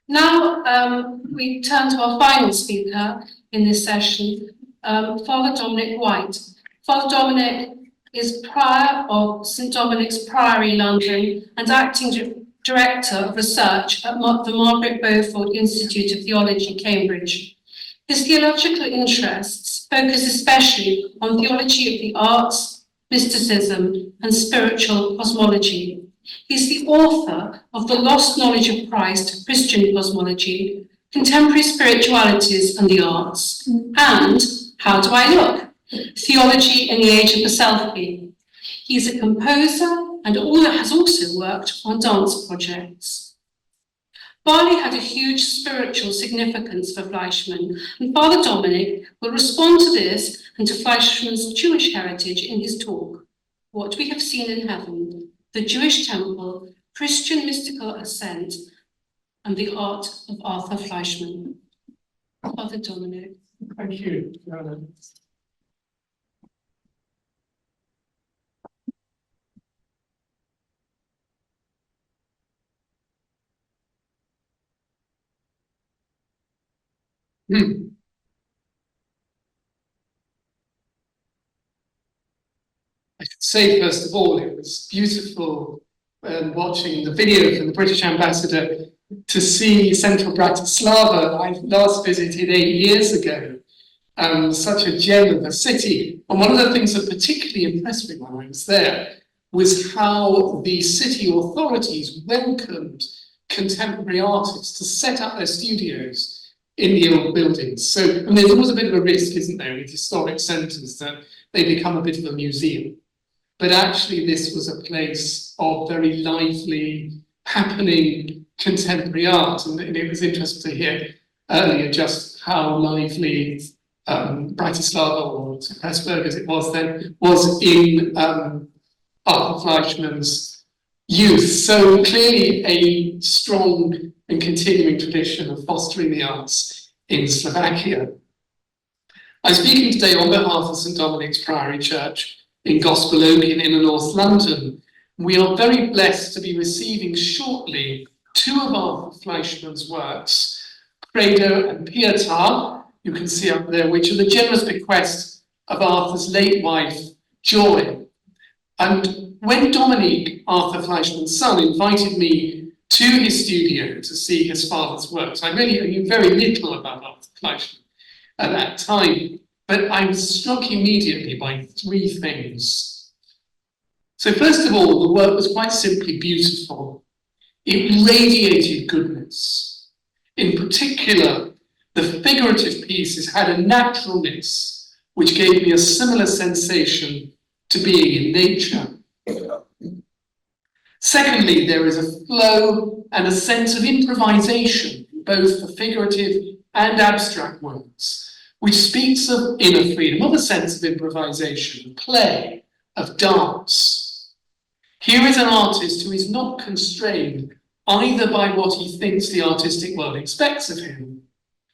Now we turn to our final speaker in this session, Father Dominic White. Father Dominic is prior of St Dominic's Priory, London, and acting director of research at the Margaret Beaufort Institute of Theology, Cambridge. His theological interests focus especially on theology of the arts, mysticism, and spiritual cosmology. He's the author of The Lost Knowledge of Christ, Christian Cosmology, Contemporary Spiritualities and the Arts, and How Do I Look? Theology in the Age of the Selfie. He's a composer and has also worked on dance projects. Bali had a huge spiritual significance for Fleischmann, and Father Dominic will respond to this and to Fleischmann's Jewish heritage in his talk, What We Have Seen in Heaven, the Jewish Temple, Christian Mystical Ascent, and the Art of Arthur Fleischmann. Father Dominic. Thank you. I should say, first of all, it was beautiful watching the video from the British ambassador to see central Bratislava. I last visited 8 years ago. Such a gem of a city. And one of the things that particularly impressed me when I was there was how the city authorities welcomed contemporary artists to set up their studios in the old buildings. So, and there's always a bit of a risk, isn't there, with historic centres, that they become a bit of a museum. But actually, this was a place of very lively, happening contemporary art. And it was interesting to hear earlier just how lively Bratislava, or Pressburg as it was then, was in Arthur Fleischmann's youth. So clearly a strong and continuing tradition of fostering the arts in Slovakia. I'm speaking today on behalf of St Dominic's Priory Church in Gospel Oak in inner North London. We are very blessed to be receiving shortly 2 of Arthur Fleischmann's works, Credo and Pietà, you can see up there, which are the generous bequest of Arthur's late wife, Joy. And when Dominic, Arthur Fleischmann's son, invited me to his studio to see his father's works, I really knew very little about Arthur Fleischmann at that time, but I was struck immediately by 3 things. So first of all, the work was quite simply beautiful. It radiated goodness. In particular, the figurative pieces had a naturalness which gave me a similar sensation to being in nature. Secondly, there is a flow and a sense of improvisation in both the figurative and abstract works, which speaks of inner freedom, of a sense of improvisation, of play, of dance. Here is an artist who is not constrained either by what he thinks the artistic world expects of him,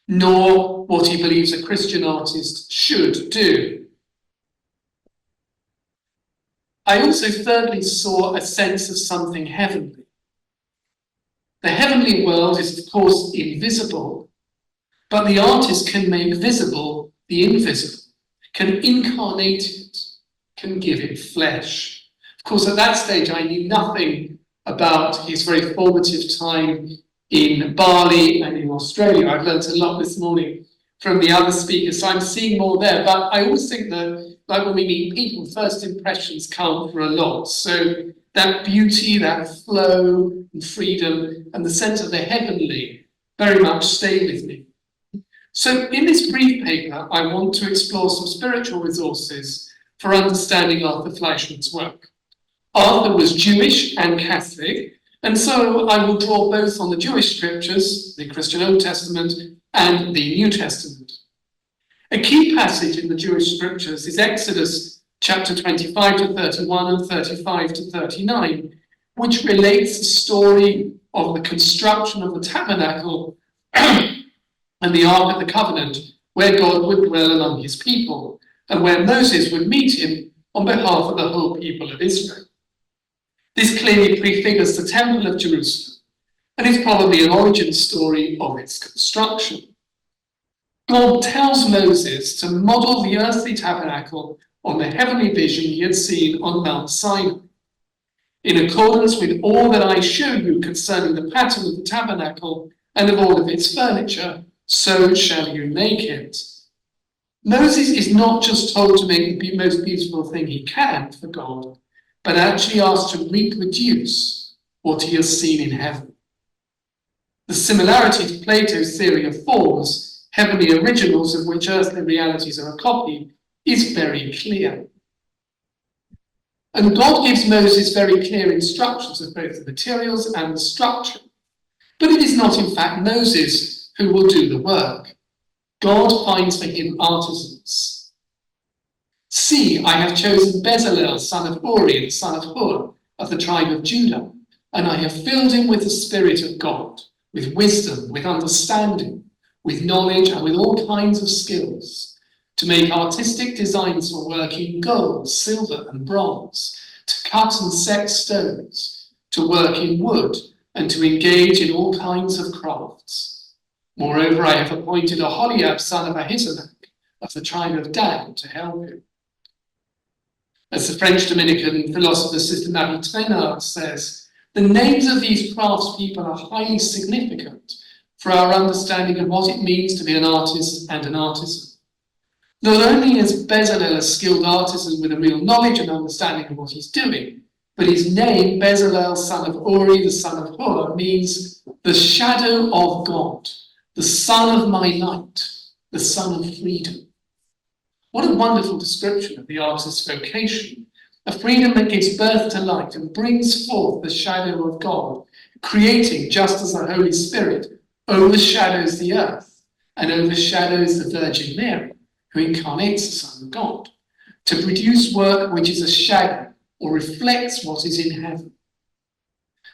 nor what he believes a Christian artist should do. I also thirdly saw a sense of something heavenly. The heavenly world is, of course, invisible, but the artist can make visible the invisible, can incarnate it, can give it flesh. Of course, at that stage, I knew nothing about his very formative time in Bali and in Australia. I've learned a lot this morning from the other speakers, so I'm seeing more there. But I always think that, like when we meet people, first impressions count for a lot. So that beauty, that flow and freedom and the sense of the heavenly very much stay with me. So in this brief paper, I want to explore some spiritual resources for understanding Arthur Fleischmann's work. Arthur was Jewish and Catholic, and so I will draw both on the Jewish scriptures, the Christian Old Testament, and the New Testament. A key passage in the Jewish scriptures is Exodus chapter 25 to 31 and 35 to 39, which relates the story of the construction of the tabernacle and the Ark of the Covenant, where God would dwell among his people, and where Moses would meet him on behalf of the whole people of Israel. This clearly prefigures the Temple of Jerusalem, and it's probably an origin story of its construction. God tells Moses to model the earthly tabernacle on the heavenly vision he had seen on Mount Sinai. In accordance with all that I show you concerning the pattern of the tabernacle and of all of its furniture, so shall you make it. Moses is not just told to make the most beautiful thing he can for God, but actually asked to reproduce what he has seen in heaven. The similarity to Plato's theory of forms, heavenly originals of which earthly realities are a copy, is very clear. And God gives Moses very clear instructions of both the materials and the structure. But it is not, in fact, Moses who will do the work. God finds for him artisans. See, I have chosen Bezalel, son of Uri, the son of Hur, of the tribe of Judah, and I have filled him with the Spirit of God, with wisdom, with understanding, with knowledge, and with all kinds of skills, to make artistic designs for work in gold, silver, and bronze, to cut and set stones, to work in wood, and to engage in all kinds of crafts. Moreover, I have appointed Aholiab, son of Ahisamach, of the tribe of Dan, to help him. As the French Dominican philosopher Sister Marie Trainard says, the names of these craftspeople are highly significant for our understanding of what it means to be an artist and an artisan. Not only is Bezalel a skilled artisan with a real knowledge and understanding of what he's doing, but his name, Bezalel, son of Uri, the son of Hur, means the shadow of God, the son of my light, the son of freedom. What a wonderful description of the artist's vocation, a freedom that gives birth to light and brings forth the shadow of God, creating, just as the Holy Spirit overshadows the earth and overshadows the Virgin Mary, who incarnates the Son of God, to produce work which is a shadow or reflects what is in heaven.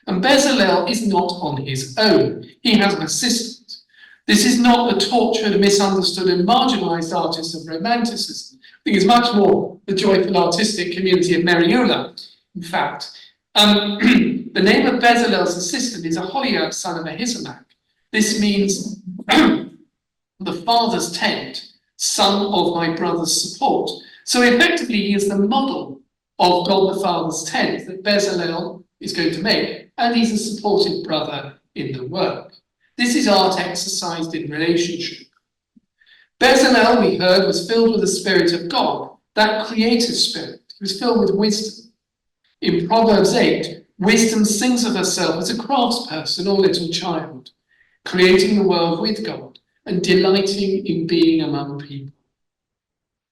And Bezalel is not on his own. He has an assistant. This is not the tortured, misunderstood, and marginalized artist of Romanticism. I think it's much more the joyful artistic community of Meriula, in fact. The name of Bezalel's assistant is Aholiab, son of Ahisamach. This means the father's tent, son of my brother's support. So effectively, he is the model of God the Father's tent that Bezalel is going to make, and he's a supportive brother in the work. This is art exercised in relationship. Bezalel, we heard, was filled with the Spirit of God, that creative spirit. He was filled with wisdom. In Proverbs 8, wisdom sings of herself as a craftsperson or little child, creating the world with God and delighting in being among people.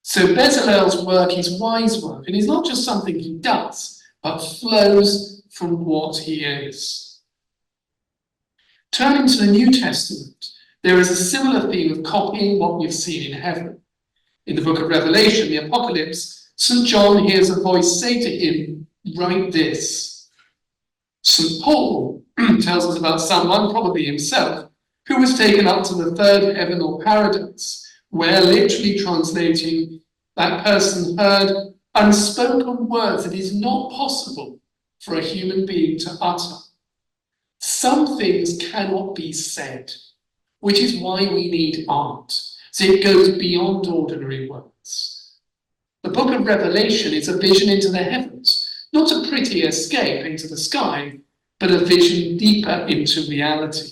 So Bezalel's work is wise work, and is not just something he does, but flows from what he is. Turning to the New Testament, there is a similar theme of copying what we've seen in heaven. In the book of Revelation, the Apocalypse, St. John hears a voice say to him, write this. St. Paul tells us about someone, probably himself, who was taken up to the third heaven or paradise, where, literally translating, that person heard unspoken words that is not possible for a human being to utter. Some things cannot be said, which is why we need art. So it goes beyond ordinary words. The book of Revelation is a vision into the heavens, not a pretty escape into the sky, but a vision deeper into reality.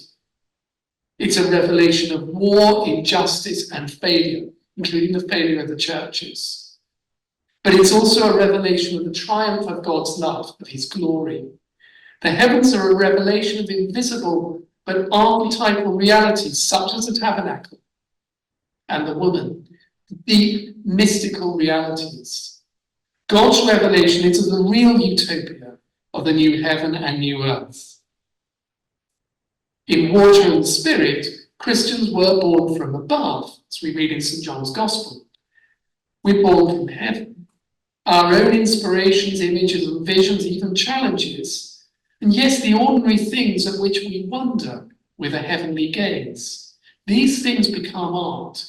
It's a revelation of war, injustice, and failure, including the failure of the churches. But it's also a revelation of the triumph of God's love, of his glory. The heavens are a revelation of invisible but archetypal realities, such as the tabernacle and the woman, deep mystical realities. God's revelation into the real utopia of the new heaven and new earth. In water and spirit, Christians were born from above, as we read in St. John's Gospel. We're born from heaven. Our own inspirations, images, and visions, even challenges, and yes, the ordinary things at which we wonder with a heavenly gaze. These things become art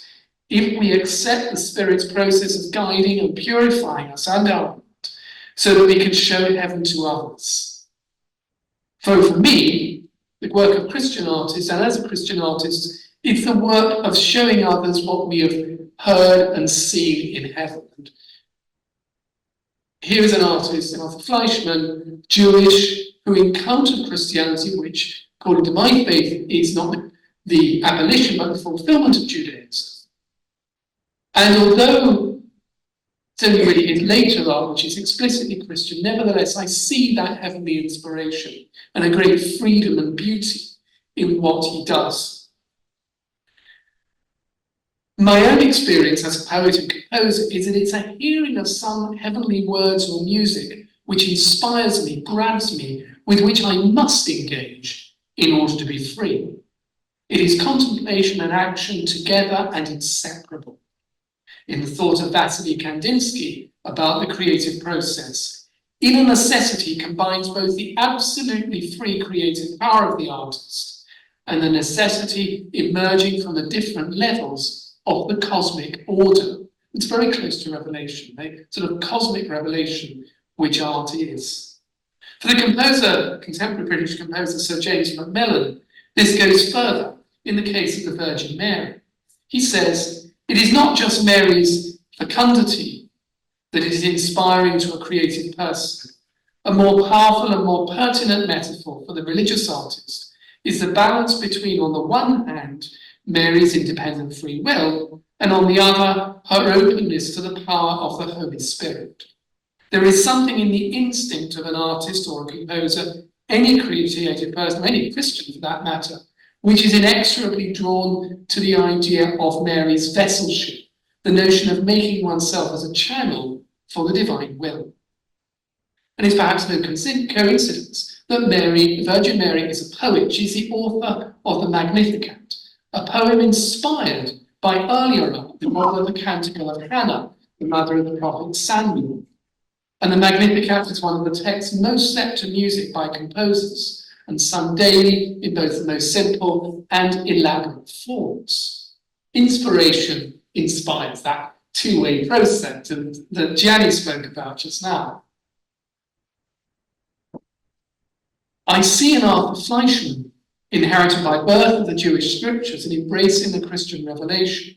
if we accept the Spirit's process of guiding and purifying us and our art, so that we can show heaven to others. For me, the work of Christian artists, and as a Christian artist, it's the work of showing others what we have heard and seen in heaven. Here is an artist, Arthur Fleischmann, Jewish, who encountered Christianity, which, according to my faith, is not the abolition but the fulfillment of Judaism. And although it's only really his later art, which is explicitly Christian, nevertheless, I see that heavenly inspiration and a great freedom and beauty in what he does. My own experience as a poet and composer is that it's a hearing of some heavenly words or music which inspires me, grabs me, with which I must engage in order to be free. It is contemplation and action together and inseparable. In the thought of Vasily Kandinsky about the creative process, inner necessity combines both the absolutely free creative power of the artist and the necessity emerging from the different levels of the cosmic order. It's very close to revelation, a sort of cosmic revelation, which art is. For the composer, contemporary British composer Sir James Macmillan, this goes further in the case of the Virgin Mary. He says, it is not just Mary's fecundity that is inspiring to a creative person. A more powerful and more pertinent metaphor for the religious artist is the balance between, on the one hand, Mary's independent free will, and on the other, her openness to the power of the Holy Spirit. There is something in the instinct of an artist or a composer, any creative person, any Christian for that matter, which is inexorably drawn to the idea of Mary's vesselship, the notion of making oneself as a channel for the divine will. And it's perhaps no coincidence that Mary, Virgin Mary, is a poet. She's the author of the Magnificat, a poem inspired by earlier art, the model of the Canticle of Hannah, the mother of the prophet Samuel. And the Magnificat is one of the texts most set to music by composers and sung daily in both the most simple and elaborate forms. Inspiration inspires, that two-way process that Gianni spoke about just now. I see in Arthur Fleischmann, inherited by birth of the Jewish scriptures and embracing the Christian revelation,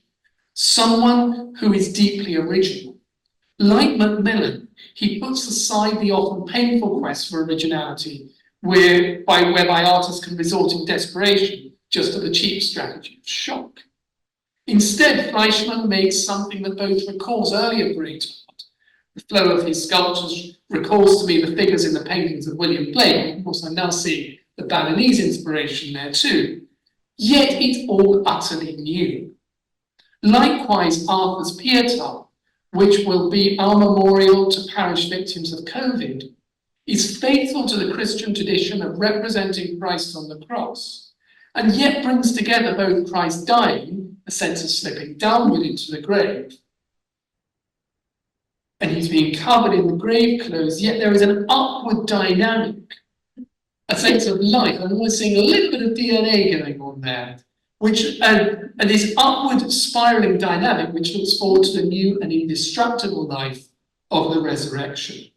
someone who is deeply original. Like Macmillan, he puts aside the often painful quest for originality, whereby artists can resort in desperation just to the cheap strategy of shock. Instead, Fleischmann makes something that both recalls earlier great art. The flow of his sculptures recalls to me the figures in the paintings of William Blake. Of course, I'm now seeing the Balinese inspiration there too. Yet it's all utterly new. Likewise, Arthur's Pietà, which will be our memorial to parish victims of COVID, is faithful to the Christian tradition of representing Christ on the cross, and yet brings together both Christ dying, a sense of slipping downward into the grave, and he's being covered in the grave clothes, yet there is an upward dynamic, a sense of life. I'm almost seeing a little bit of DNA going on there, which and this upward spiraling dynamic which looks forward to the new and indestructible life of the resurrection.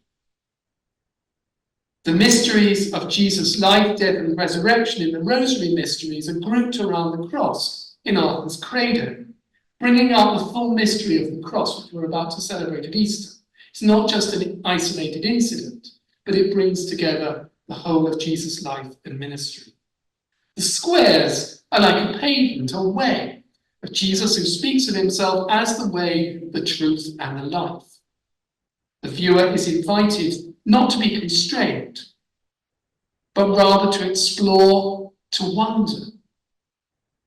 The mysteries of Jesus' life, death, and resurrection in the Rosary mysteries are grouped around the cross in Arthur's Credo, bringing out the full mystery of the cross, which we're about to celebrate at Easter. It's not just an isolated incident, but it brings together the whole of Jesus' life and ministry. The squares are like a pavement, a way of Jesus who speaks of himself as the way, the truth, and the life. The viewer is invited not to be constrained, but rather to explore, to wonder.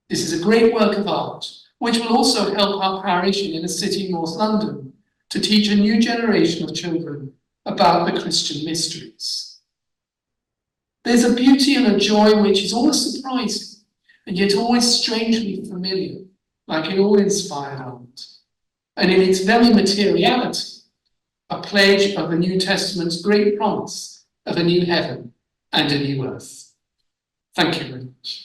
This is a great work of art, which will also help our parish in inner city North London to teach a new generation of children about the Christian mysteries. There's a beauty and a joy which is always surprising, and yet always strangely familiar, like in all inspired art, and in its very materiality, a pledge of the New Testament's great promise of a new heaven and a new earth. Thank you very much.